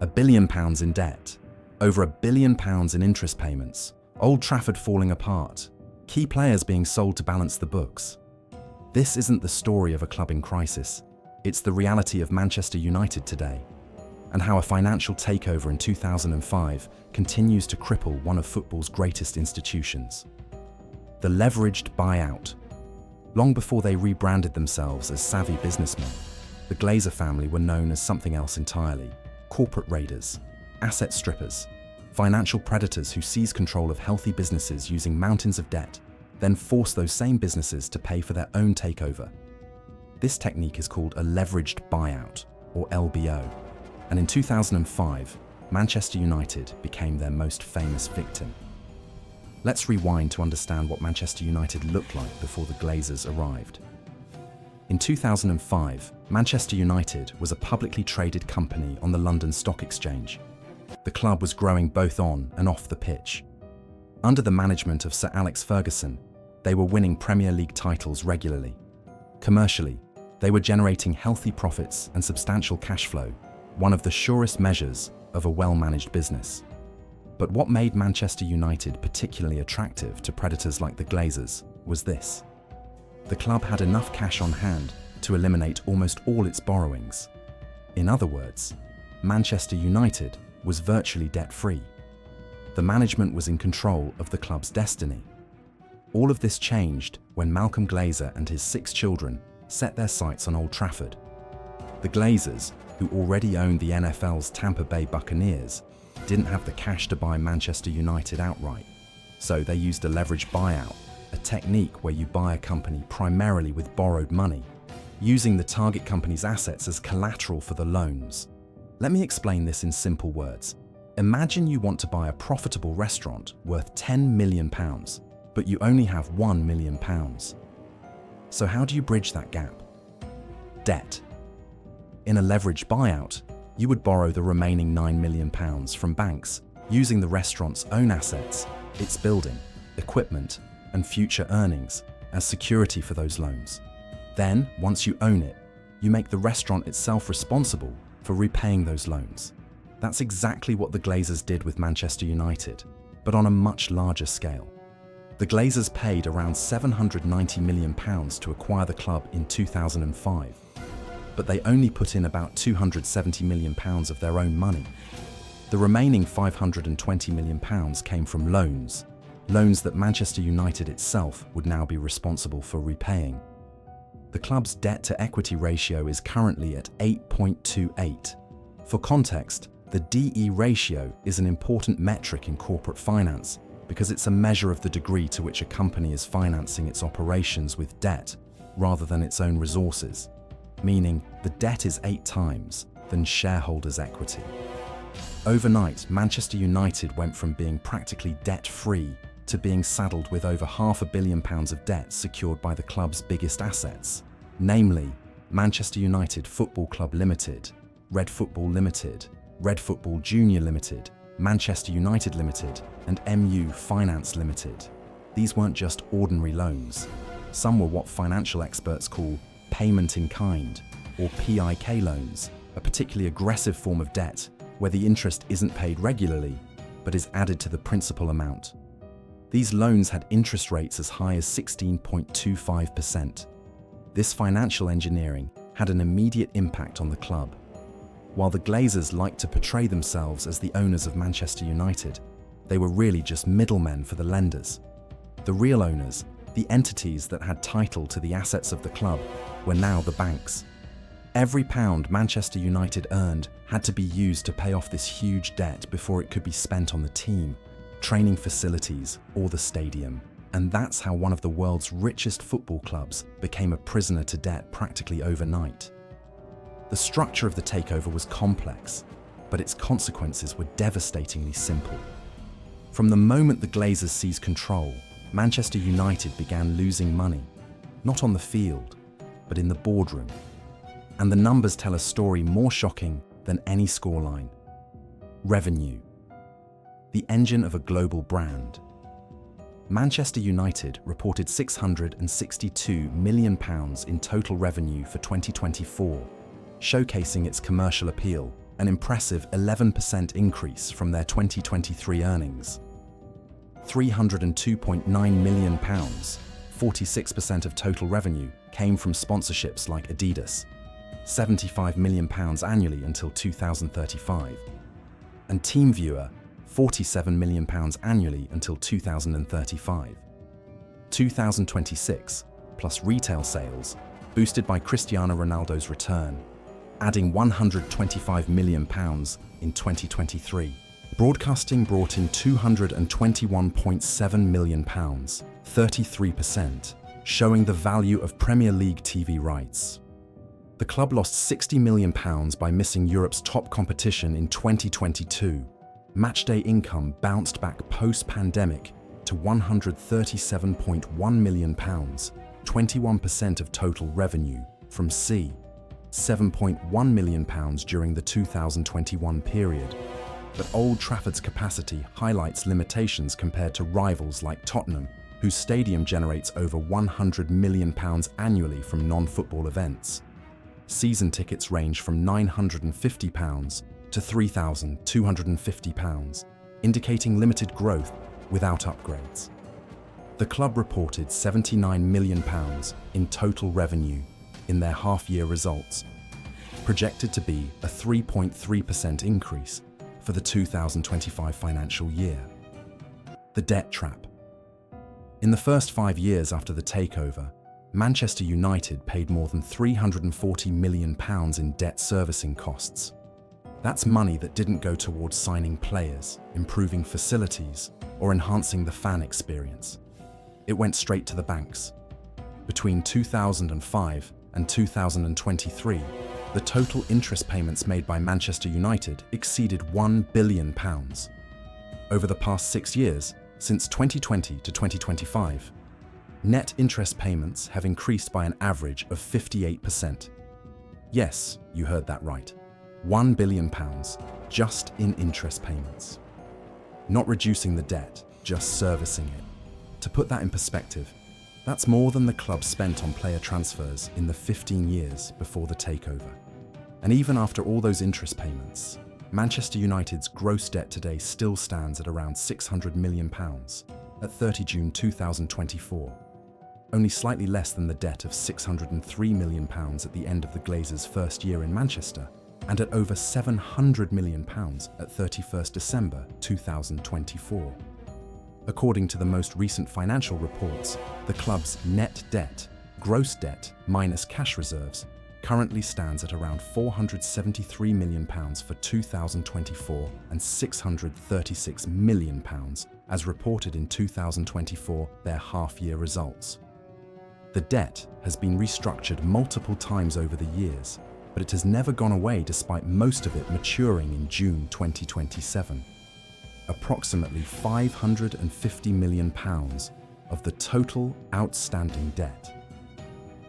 £1 billion in debt, over £1 billion in interest payments, Old Trafford falling apart, key players being sold to balance the books. This isn't the story of a club in crisis. It's the reality of Manchester United today, and how a financial takeover in 2005 continues to cripple one of football's greatest institutions. The leveraged buyout. Long before they rebranded themselves as savvy businessmen, the Glazer family were known as something else entirely: corporate raiders, asset strippers, financial predators who seize control of healthy businesses using mountains of debt, then force those same businesses to pay for their own takeover. This technique is called a leveraged buyout, or LBO, and in 2005, Manchester United became their most famous victim. Let's rewind to understand what Manchester United looked like before the Glazers arrived. In 2005, Manchester United was a publicly traded company on the London Stock Exchange. The club was growing both on and off the pitch. Under the management of Sir Alex Ferguson, they were winning Premier League titles regularly. Commercially, they were generating healthy profits and substantial cash flow, one of the surest measures of a well-managed business. But what made Manchester United particularly attractive to predators like the Glazers was this: the club had enough cash on hand to eliminate almost all its borrowings. In other words, Manchester United was virtually debt-free. The management was in control of the club's destiny. All of this changed when Malcolm Glazer and his 6 children set their sights on Old Trafford. The Glazers, who already owned the NFL's Tampa Bay Buccaneers, didn't have the cash to buy Manchester United outright, so they used a leveraged buyout, a technique where you buy a company primarily with borrowed money, using the target company's assets as collateral for the loans. Let me explain this in simple words. Imagine you want to buy a profitable restaurant worth £10 million, but you only have £1 million. So how do you bridge that gap? Debt. In a leveraged buyout, you would borrow the remaining £9 million from banks, using the restaurant's own assets, its building, equipment, and future earnings as security for those loans. Then, once you own it, you make the restaurant itself responsible for repaying those loans. That's exactly what the Glazers did with Manchester United, but on a much larger scale. The Glazers paid around £790 million to acquire the club in 2005. But they only put in about £270 million of their own money. The remaining £520 million came from loans that Manchester United itself would now be responsible for repaying. The club's debt-to-equity ratio is currently at 8.28. For context, the DE ratio is an important metric in corporate finance because it's a measure of the degree to which a company is financing its operations with debt rather than its own resources, meaning the debt is 8 times than shareholders' equity. Overnight, Manchester United went from being practically debt-free to being saddled with over £500 million of debt secured by the club's biggest assets, namely Manchester United Football Club Limited, Red Football Limited, Red Football Junior Limited, Manchester United Limited, and MU Finance Limited. These weren't just ordinary loans. Some were what financial experts call payment in kind, or PIK loans, a particularly aggressive form of debt where the interest isn't paid regularly, but is added to the principal amount. These loans had interest rates as high as 16.25%. This financial engineering had an immediate impact on the club. While the Glazers liked to portray themselves as the owners of Manchester United, they were really just middlemen for the lenders. The real owners, the entities that had title to the assets of the club, were now the banks. Every pound Manchester United earned had to be used to pay off this huge debt before it could be spent on the team, training facilities, or the stadium. And that's how one of the world's richest football clubs became a prisoner to debt practically overnight. The structure of the takeover was complex, but its consequences were devastatingly simple. From the moment the Glazers seized control, Manchester United began losing money, not on the field, but in the boardroom. And the numbers tell a story more shocking than any scoreline. Revenue. The engine of a global brand. Manchester United reported £662 million in total revenue for 2024, showcasing its commercial appeal an impressive 11% increase from their 2023 earnings. £302.9 million, 46% of total revenue, came from sponsorships like Adidas, £75 million annually until 2035, and TeamViewer, £47 million annually until 2035. 2026, plus retail sales, boosted by Cristiano Ronaldo's return, adding £125 million in 2023. Broadcasting brought in £221.7 million, 33%, showing the value of Premier League TV rights. The club lost £60 million by missing Europe's top competition in 2022. Matchday income bounced back post-pandemic to £137.1 million, 21% of total revenue, from £7.1 million during the 2021 period. But Old Trafford's capacity highlights limitations compared to rivals like Tottenham, whose stadium generates over £100 million annually from non-football events. Season tickets range from £950 to £3,250, indicating limited growth without upgrades. The club reported £79 million in total revenue in their half-year results, projected to be a 3.3% increase for the 2025 financial year. The debt trap. In the first 5 years after the takeover, Manchester United paid more than £340 million in debt servicing costs. That's money that didn't go towards signing players, improving facilities, or enhancing the fan experience. It went straight to the banks. Between 2005 and 2023, the total interest payments made by Manchester United exceeded £1 billion. Over the past 6 years, since 2020 to 2025, net interest payments have increased by an average of 58%. Yes, you heard that right. £1 billion just in interest payments. Not reducing the debt, just servicing it. To put that in perspective, that's more than the club spent on player transfers in the 15 years before the takeover. And even after all those interest payments, Manchester United's gross debt today still stands at around £600 million at 30 June 2024, only slightly less than the debt of £603 million at the end of the Glazers' first year in Manchester, and at over £700 million at 31st December 2024. According to the most recent financial reports, the club's net debt, gross debt minus cash reserves, currently stands at around £473 million for 2024 and £636 million as reported in 2024, their half-year results. The debt has been restructured multiple times over the years, but it has never gone away despite most of it maturing in June 2027. Approximately £550 million of the total outstanding debt.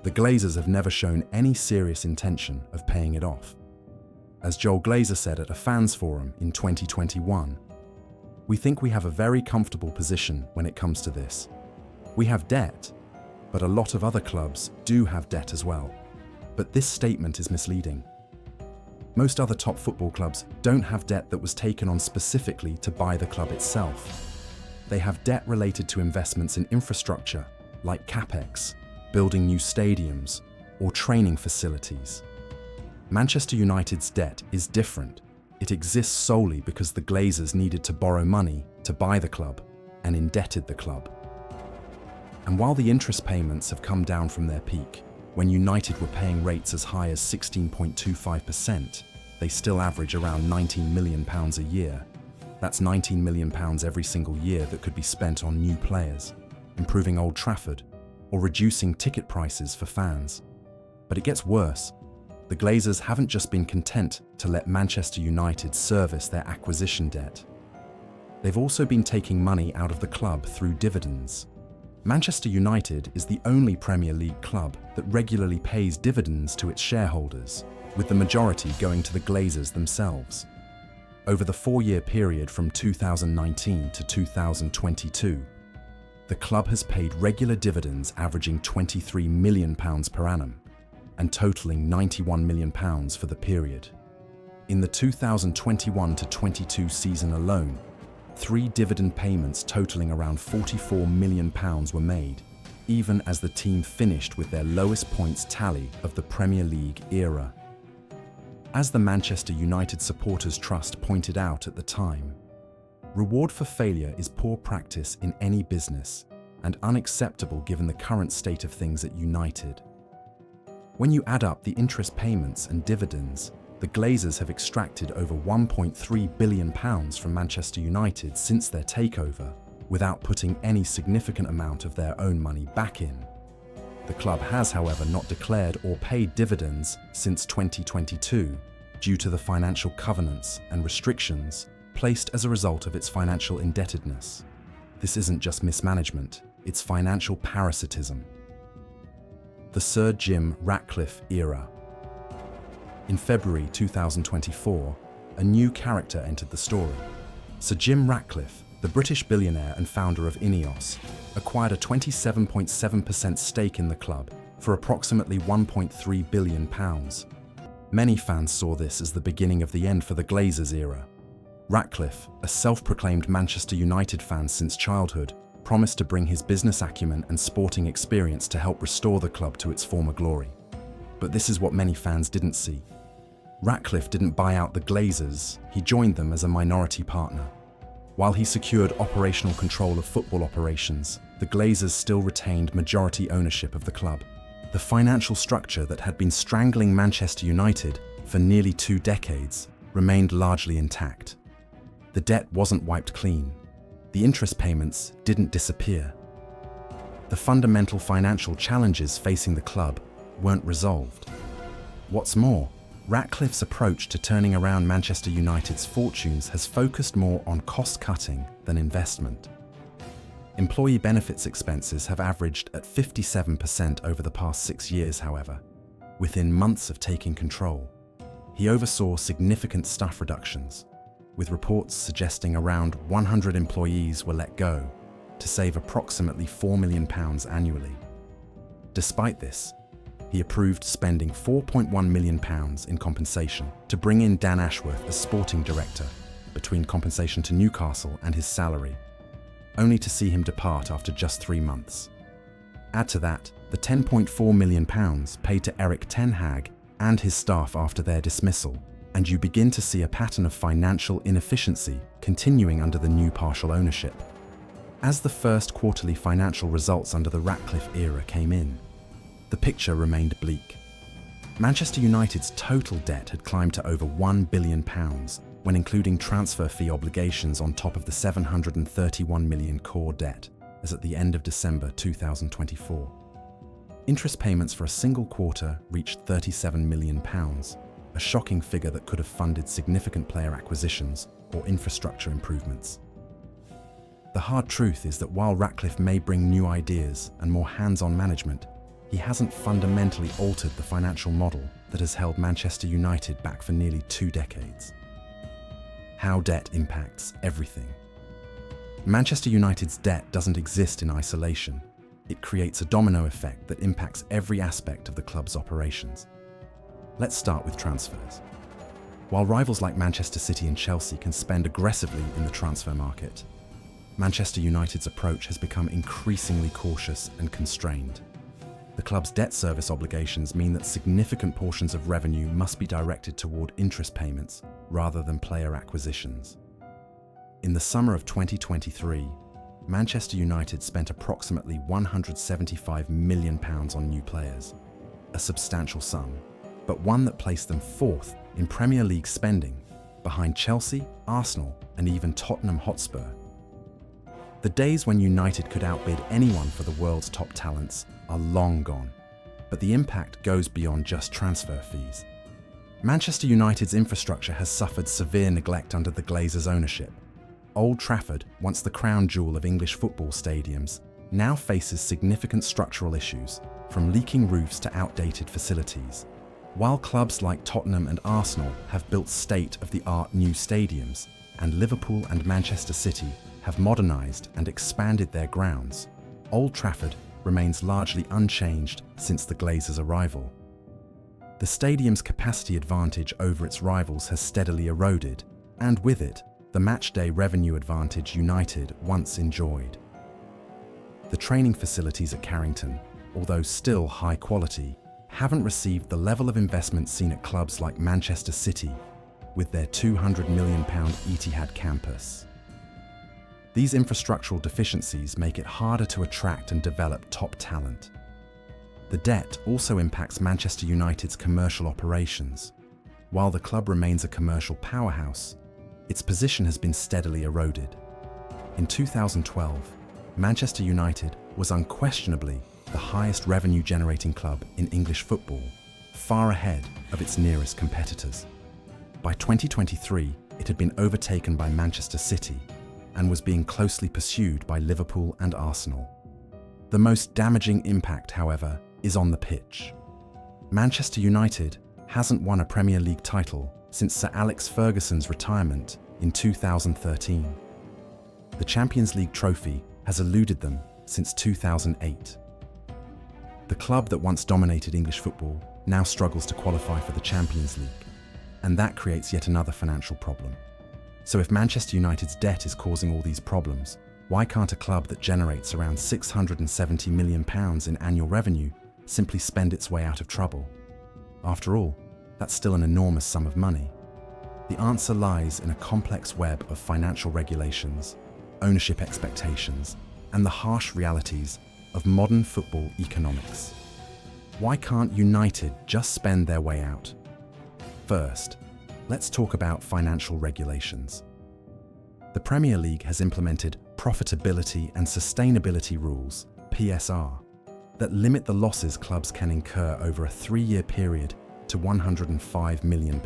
The Glazers have never shown any serious intention of paying it off. As Joel Glazer said at a fans forum in 2021, "We think we have a very comfortable position when it comes to this. We have debt, but a lot of other clubs do have debt as well. But this statement is misleading. Most other top football clubs don't have debt that was taken on specifically to buy the club itself. They have debt related to investments in infrastructure, like CapEx, building new stadiums, or training facilities. Manchester United's debt is different. It exists solely because the Glazers needed to borrow money to buy the club and indebted the club. And while the interest payments have come down from their peak, when United were paying rates as high as 16.25%, they still average around £19 million a year. That's £19 million every single year that could be spent on new players, improving Old Trafford, or reducing ticket prices for fans. But it gets worse. The Glazers haven't just been content to let Manchester United service their acquisition debt. They've also been taking money out of the club through dividends. Manchester United is the only Premier League club that regularly pays dividends to its shareholders, with the majority going to the Glazers themselves. Over the 4-year period from 2019 to 2022, the club has paid regular dividends averaging £23 million per annum and totalling £91 million for the period. In the 2021-22 season alone, 3 dividend payments totaling around £44 million were made, even as the team finished with their lowest points tally of the Premier League era. As the Manchester United Supporters Trust pointed out at the time, reward for failure is poor practice in any business and unacceptable given the current state of things at United. When you add up the interest payments and dividends, the Glazers have extracted over £1.3 billion from Manchester United since their takeover, without putting any significant amount of their own money back in. The club has, however, not declared or paid dividends since 2022 due to the financial covenants and restrictions placed as a result of its financial indebtedness. This isn't just mismanagement, it's financial parasitism. The Sir Jim Ratcliffe era. In February 2024, a new character entered the story. Sir Jim Ratcliffe, the British billionaire and founder of Ineos, acquired a 27.7% stake in the club for approximately £1.3 billion. Many fans saw this as the beginning of the end for the Glazers era. Ratcliffe, a self-proclaimed Manchester United fan since childhood, promised to bring his business acumen and sporting experience to help restore the club to its former glory. But this is what many fans didn't see. Ratcliffe didn't buy out the Glazers, he joined them as a minority partner. While he secured operational control of football operations, the Glazers still retained majority ownership of the club. The financial structure that had been strangling Manchester United for nearly 2 decades remained largely intact. The debt wasn't wiped clean. The interest payments didn't disappear. The fundamental financial challenges facing the club weren't resolved. What's more, Ratcliffe's approach to turning around Manchester United's fortunes has focused more on cost-cutting than investment. Employee benefits expenses have averaged at 57% over the past 6 years, however. Within months of taking control, he oversaw significant staff reductions, with reports suggesting around 100 employees were let go to save approximately £4 million annually. Despite this, he approved spending £4.1 million in compensation to bring in Dan Ashworth as sporting director, between compensation to Newcastle and his salary, only to see him depart after just 3 months. Add to that the £10.4 million paid to Erik ten Hag and his staff after their dismissal, and you begin to see a pattern of financial inefficiency continuing under the new partial ownership. As the first quarterly financial results under the Ratcliffe era came in, the picture remained bleak. Manchester United's total debt had climbed to over £1 billion, when including transfer fee obligations on top of the £731 million core debt, as at the end of December 2024. Interest payments for a single quarter reached £37 million, a shocking figure that could have funded significant player acquisitions or infrastructure improvements. The hard truth is that while Ratcliffe may bring new ideas and more hands-on management, he hasn't fundamentally altered the financial model that has held Manchester United back for nearly 2 decades. How debt impacts everything. Manchester United's debt doesn't exist in isolation. It creates a domino effect that impacts every aspect of the club's operations. Let's start with transfers. While rivals like Manchester City and Chelsea can spend aggressively in the transfer market, Manchester United's approach has become increasingly cautious and constrained. The club's debt service obligations mean that significant portions of revenue must be directed toward interest payments rather than player acquisitions. In the summer of 2023, Manchester United spent approximately £175 million on new players, a substantial sum, but one that placed them 4th in Premier League spending, behind Chelsea, Arsenal, and even Tottenham Hotspur. The days when United could outbid anyone for the world's top talents are long gone, but the impact goes beyond just transfer fees. Manchester United's infrastructure has suffered severe neglect under the Glazers' ownership. Old Trafford, once the crown jewel of English football stadiums, now faces significant structural issues, from leaking roofs to outdated facilities. While clubs like Tottenham and Arsenal have built state-of-the-art new stadiums, and Liverpool and Manchester City have modernised and expanded their grounds, Old Trafford remains largely unchanged since the Glazers' arrival. The stadium's capacity advantage over its rivals has steadily eroded, and with it, the matchday revenue advantage United once enjoyed. The training facilities at Carrington, although still high quality, haven't received the level of investment seen at clubs like Manchester City, with their £200 million Etihad campus. These infrastructural deficiencies make it harder to attract and develop top talent. The debt also impacts Manchester United's commercial operations. While the club remains a commercial powerhouse, its position has been steadily eroded. In 2012, Manchester United was unquestionably the highest revenue-generating club in English football, far ahead of its nearest competitors. By 2023, it had been overtaken by Manchester City and was being closely pursued by Liverpool and Arsenal. The most damaging impact, however, is on the pitch. Manchester United hasn't won a Premier League title since Sir Alex Ferguson's retirement in 2013. The Champions League trophy has eluded them since 2008. The club that once dominated English football now struggles to qualify for the Champions League, and that creates yet another financial problem. So if Manchester United's debt is causing all these problems, why can't a club that generates around £670 million in annual revenue simply spend its way out of trouble? After all, that's still an enormous sum of money. The answer lies in a complex web of financial regulations, ownership expectations, and the harsh realities of modern football economics. Why can't United just spend their way out? First, let's talk about financial regulations. The Premier League has implemented profitability and sustainability rules, PSR, that limit the losses clubs can incur over a 3-year period to £105 million.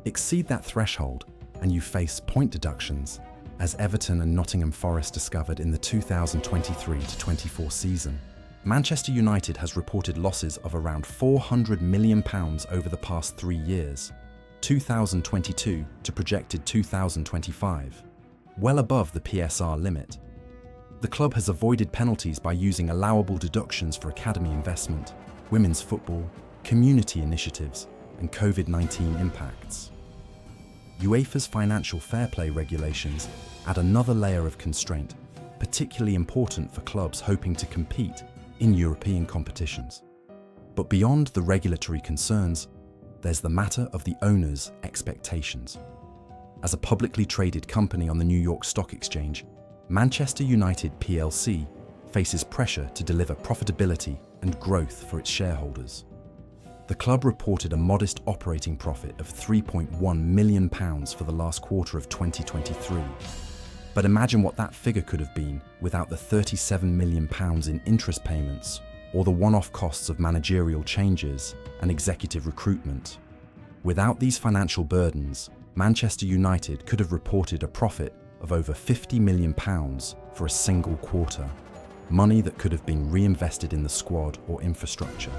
Exceed that threshold and you face point deductions, as Everton and Nottingham Forest discovered in the 2023-24 season. Manchester United has reported losses of around £400 million over the past 3 years, 2022 to projected 2025, well above the PSR limit. The club has avoided penalties by using allowable deductions for academy investment, women's football, community initiatives, and COVID-19 impacts. UEFA's financial fair play regulations add another layer of constraint, particularly important for clubs hoping to compete in European competitions. But beyond the regulatory concerns, there's the matter of the owner's expectations. As a publicly traded company on the New York Stock Exchange, Manchester United plc faces pressure to deliver profitability and growth for its shareholders. The club reported a modest operating profit of £3.1 million for the last quarter of 2023. But imagine what that figure could have been without the £37 million in interest payments or the one-off costs of managerial changes and executive recruitment. Without these financial burdens, Manchester United could have reported a profit of over £50 million for a single quarter, money that could have been reinvested in the squad or infrastructure.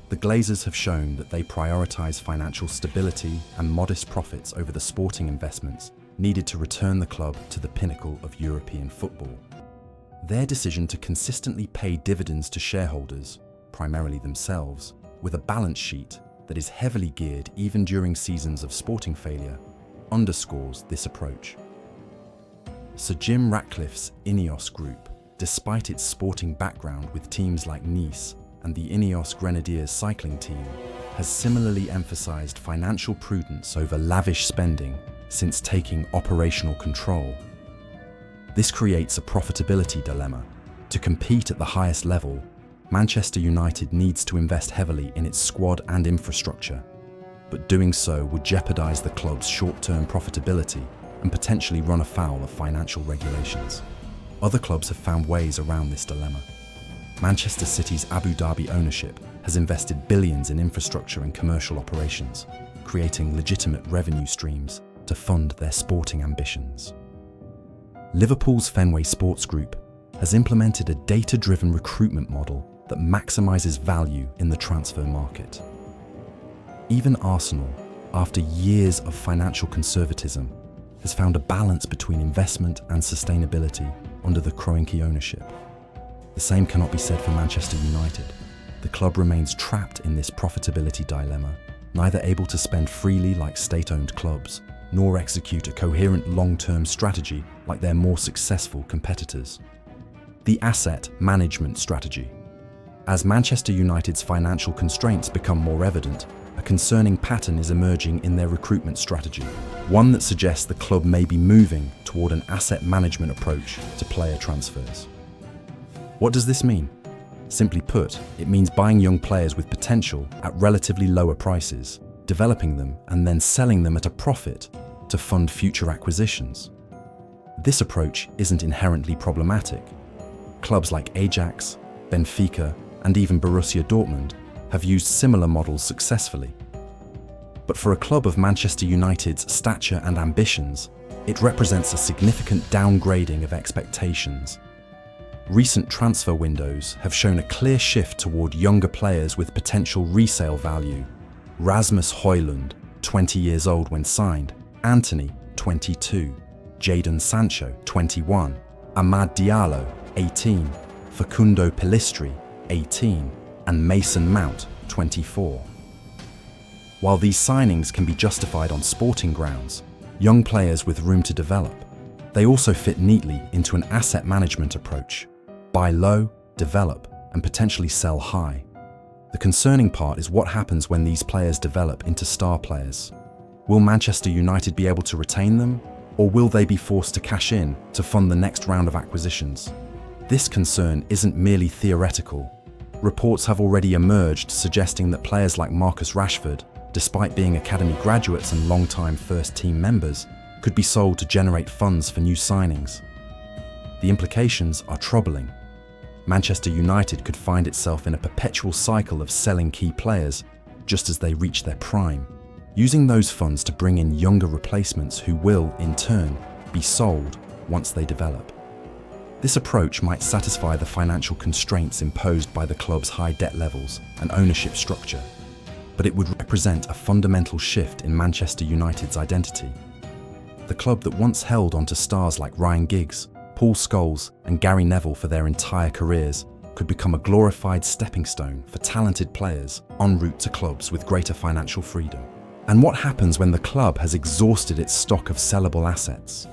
The Glazers have shown that they prioritise financial stability and modest profits over the sporting investments needed to return the club to the pinnacle of European football. Their decision to consistently pay dividends to shareholders, primarily themselves, with a balance sheet that is heavily geared even during seasons of sporting failure, underscores this approach. Sir Jim Ratcliffe's Ineos Group, despite its sporting background with teams like Nice and the Ineos Grenadiers cycling team, has similarly emphasised financial prudence over lavish spending since taking operational control. This creates a profitability dilemma. To compete at the highest level, Manchester United needs to invest heavily in its squad and infrastructure, but doing so would jeopardise the club's short-term profitability and potentially run afoul of financial regulations. Other clubs have found ways around this dilemma. Manchester City's Abu Dhabi ownership has invested billions in infrastructure and commercial operations, creating legitimate revenue streams to fund their sporting ambitions. Liverpool's Fenway Sports Group has implemented a data-driven recruitment model that maximises value in the transfer market. Even Arsenal, after years of financial conservatism, has found a balance between investment and sustainability under the Kroenke ownership. The same cannot be said for Manchester United. the club remains trapped in this profitability dilemma, neither able to spend freely like state-owned clubs, nor execute a coherent long-term strategy like their more successful competitors. The asset management strategy. As Manchester United's financial constraints become more evident, a concerning pattern is emerging in their recruitment strategy, one that suggests the club may be moving toward an asset management approach to player transfers. What does this mean? Simply put, it means buying young players with potential at relatively lower prices, developing them and then selling them at a profit to fund future acquisitions. This approach isn't inherently problematic. Clubs like Ajax, Benfica, and even Borussia Dortmund have used similar models successfully. But for a club of Manchester United's stature and ambitions, it represents a significant downgrading of expectations. Recent transfer windows have shown a clear shift toward younger players with potential resale value. Rasmus Højlund, 20 years old when signed, Antony, 22, Jadon Sancho, 21, Amad Diallo, 18, Facundo Pellistri, 18, and Mason Mount, 24. While these signings can be justified on sporting grounds, young players with room to develop, they also fit neatly into an asset management approach. Buy low, develop, and potentially sell high. The concerning part is what happens when these players develop into star players. Will Manchester United be able to retain them, or will they be forced to cash in to fund the next round of acquisitions? This concern isn't merely theoretical. Reports have already emerged suggesting that players like Marcus Rashford, despite being academy graduates and long-time first-team members, could be sold to generate funds for new signings. The implications are troubling. Manchester United could find itself in a perpetual cycle of selling key players just as they reach their prime, using those funds to bring in younger replacements who will, in turn, be sold once they develop. This approach might satisfy the financial constraints imposed by the club's high debt levels and ownership structure, but it would represent a fundamental shift in Manchester United's identity. The club that once held onto stars like Ryan Giggs, Paul Scholes, and Gary Neville for their entire careers could become a glorified stepping stone for talented players en route to clubs with greater financial freedom. And what happens when the club has exhausted its stock of sellable assets?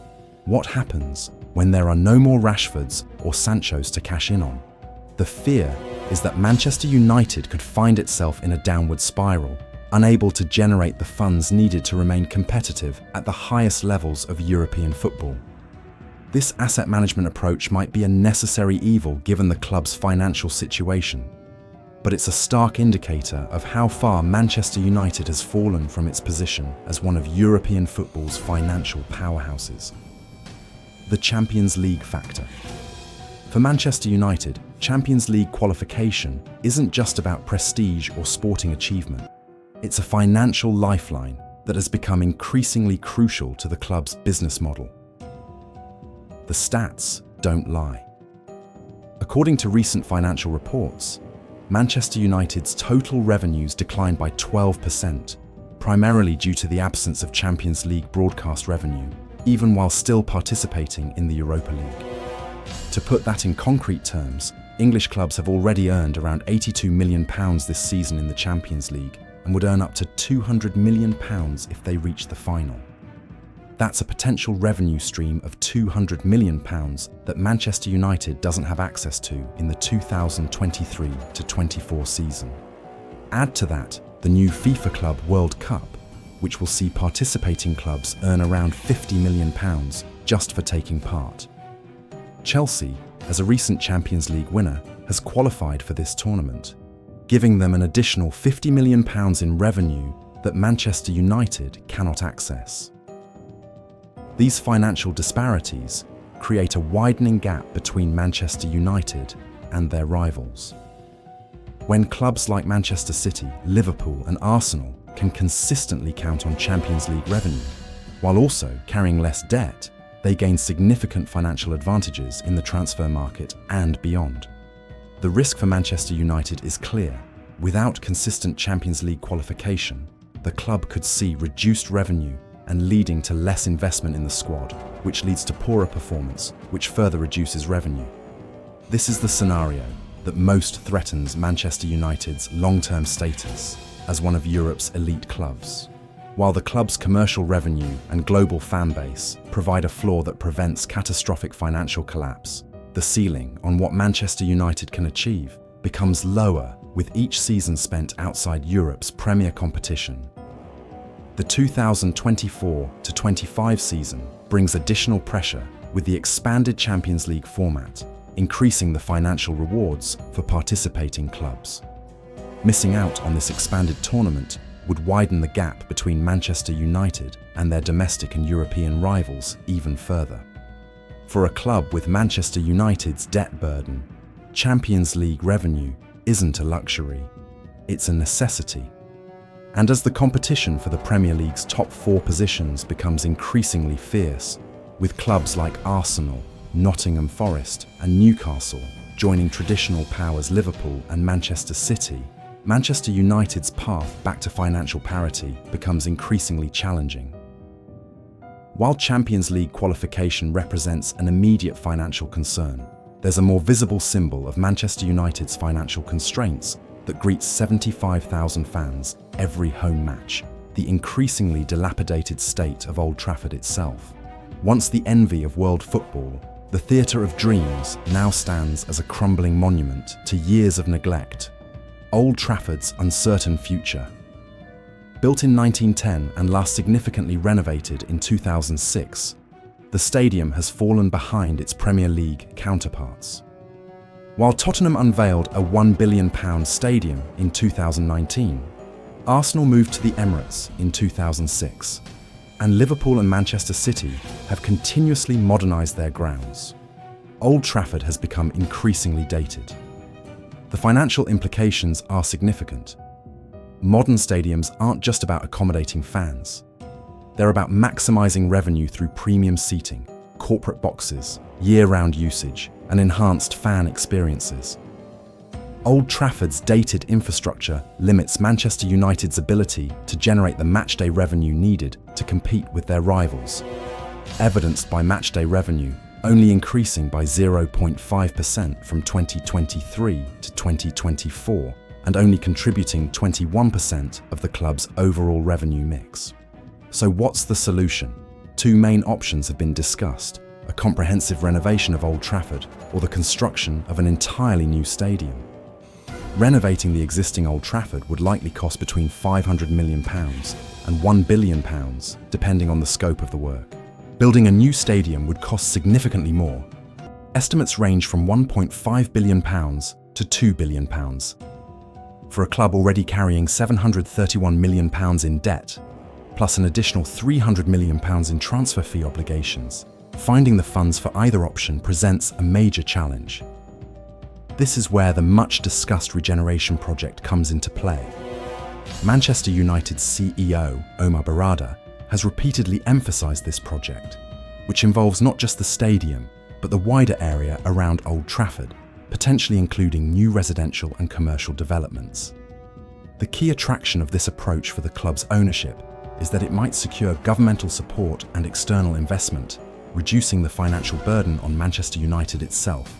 What happens when there are no more Rashfords or Sanchos to cash in on? The fear is that Manchester United could find itself in a downward spiral, unable to generate the funds needed to remain competitive at the highest levels of European football. This asset management approach might be a necessary evil given the club's financial situation, but it's a stark indicator of how far Manchester United has fallen from its position as one of European football's financial powerhouses. The Champions League factor. For Manchester United, Champions League qualification isn't just about prestige or sporting achievement. It's a financial lifeline that has become increasingly crucial to the club's business model. The stats don't lie. According to recent financial reports, Manchester United's total revenues declined by 12%, primarily due to the absence of Champions League broadcast revenue, even while still participating in the Europa League. To put that in concrete terms, English clubs have already earned around £82 million this season in the Champions League and would earn up to £200 million if they reach the final. That's a potential revenue stream of £200 million that Manchester United doesn't have access to in the 2023-24 season. Add to that the new FIFA Club World Cup, which will see participating clubs earn around £50 million just for taking part. Chelsea, as a recent Champions League winner, has qualified for this tournament, giving them an additional £50 million in revenue that Manchester United cannot access. These financial disparities create a widening gap between Manchester United and their rivals. When clubs like Manchester City, Liverpool, and Arsenal can consistently count on Champions League revenue, while also carrying less debt, they gain significant financial advantages in the transfer market and beyond. The risk for Manchester United is clear. Without consistent Champions League qualification, the club could see reduced revenue and leading to less investment in the squad, which leads to poorer performance, which further reduces revenue. This is the scenario. that most threatens Manchester United's long-term status as one of Europe's elite clubs. While the club's commercial revenue and global fan base provide a floor that prevents catastrophic financial collapse, the ceiling on what Manchester United can achieve becomes lower with each season spent outside Europe's premier competition. The 2024-25 season brings additional pressure with the expanded Champions League format, increasing the financial rewards for participating clubs. Missing out on this expanded tournament would widen the gap between Manchester United and their domestic and European rivals even further. For a club with Manchester United's debt burden, Champions League revenue isn't a luxury, it's a necessity. And as the competition for the Premier League's top 4 positions becomes increasingly fierce, with clubs like Arsenal, Nottingham Forest and Newcastle joining traditional powers Liverpool and Manchester City, Manchester United's path back to financial parity becomes increasingly challenging. While Champions League qualification represents an immediate financial concern, there's a more visible symbol of Manchester United's financial constraints that greets 75,000 fans every home match: the increasingly dilapidated state of Old Trafford itself. Once the envy of world football, the Theatre of Dreams now stands as a crumbling monument to years of neglect. Old Trafford's uncertain future. Built in 1910 and last significantly renovated in 2006, the stadium has fallen behind its Premier League counterparts. While Tottenham unveiled a £1 billion stadium in 2019, Arsenal moved to the Emirates in 2006, and Liverpool and Manchester City have continuously modernised their grounds. Old Trafford has become increasingly dated. The financial implications are significant. Modern stadiums aren't just about accommodating fans. They're about maximising revenue through premium seating, corporate boxes, year-round usage, and enhanced fan experiences. Old Trafford's dated infrastructure limits Manchester United's ability to generate the matchday revenue needed to compete with their rivals, evidenced by matchday revenue only increasing by 0.5% from 2023 to 2024 and only contributing 21% of the club's overall revenue mix. So what's the solution? 2 main options have been discussed: a comprehensive renovation of Old Trafford or the construction of an entirely new stadium. Renovating the existing Old Trafford would likely cost between £500 million and £1 billion, depending on the scope of the work. Building a new stadium would cost significantly more. Estimates range from £1.5 billion to £2 billion. For a club already carrying £731 million in debt, plus an additional £300 million in transfer fee obligations, finding the funds for either option presents a major challenge. This is where the much-discussed regeneration project comes into play. Manchester United's CEO, Omar Barada, has repeatedly emphasised this project, which involves not just the stadium, but the wider area around Old Trafford, potentially including new residential and commercial developments. The key attraction of this approach for the club's ownership is that it might secure governmental support and external investment, reducing the financial burden on Manchester United itself.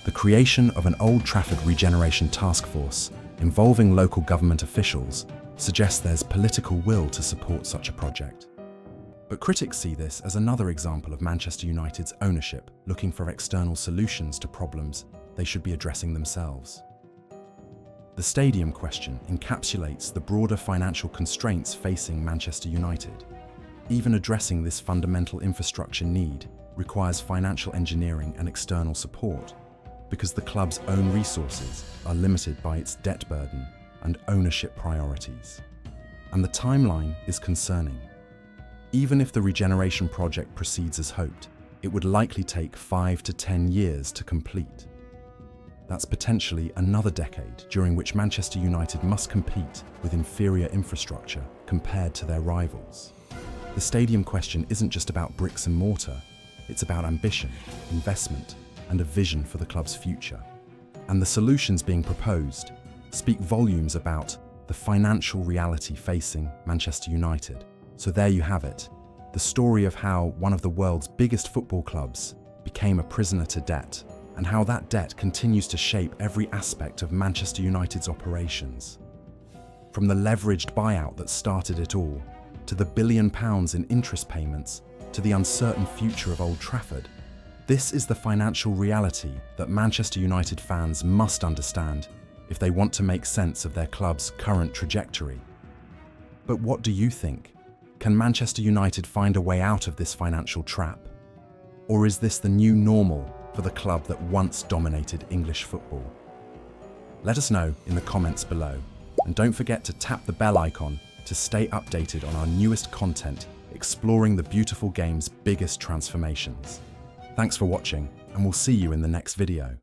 The creation of an Old Trafford regeneration task force involving local government officials suggests there's political will to support such a project. But critics see this as another example of Manchester United's ownership looking for external solutions to problems they should be addressing themselves. The stadium question encapsulates the broader financial constraints facing Manchester United. Even addressing this fundamental infrastructure need requires financial engineering and external support, because the club's own resources are limited by its debt burden and ownership priorities. And the timeline is concerning. Even if the regeneration project proceeds as hoped, it would likely take 5 to 10 years to complete. That's potentially another decade during which Manchester United must compete with inferior infrastructure compared to their rivals. The stadium question isn't just about bricks and mortar, it's about ambition, investment, and a vision for the club's future. And the solutions being proposed speak volumes about the financial reality facing Manchester United. So there you have it, the story of how one of the world's biggest football clubs became a prisoner to debt, and how that debt continues to shape every aspect of Manchester United's operations. From the leveraged buyout that started it all, to the £1 billion in interest payments, to the uncertain future of Old Trafford, this is the financial reality that Manchester United fans must understand if they want to make sense of their club's current trajectory. But what do you think? Can Manchester United find a way out of this financial trap? Or is this the new normal for the club that once dominated English football? Let us know in the comments below, and don't forget to tap the bell icon to stay updated on our newest content exploring the beautiful game's biggest transformations. Thanks for watching, and we'll see you in the next video.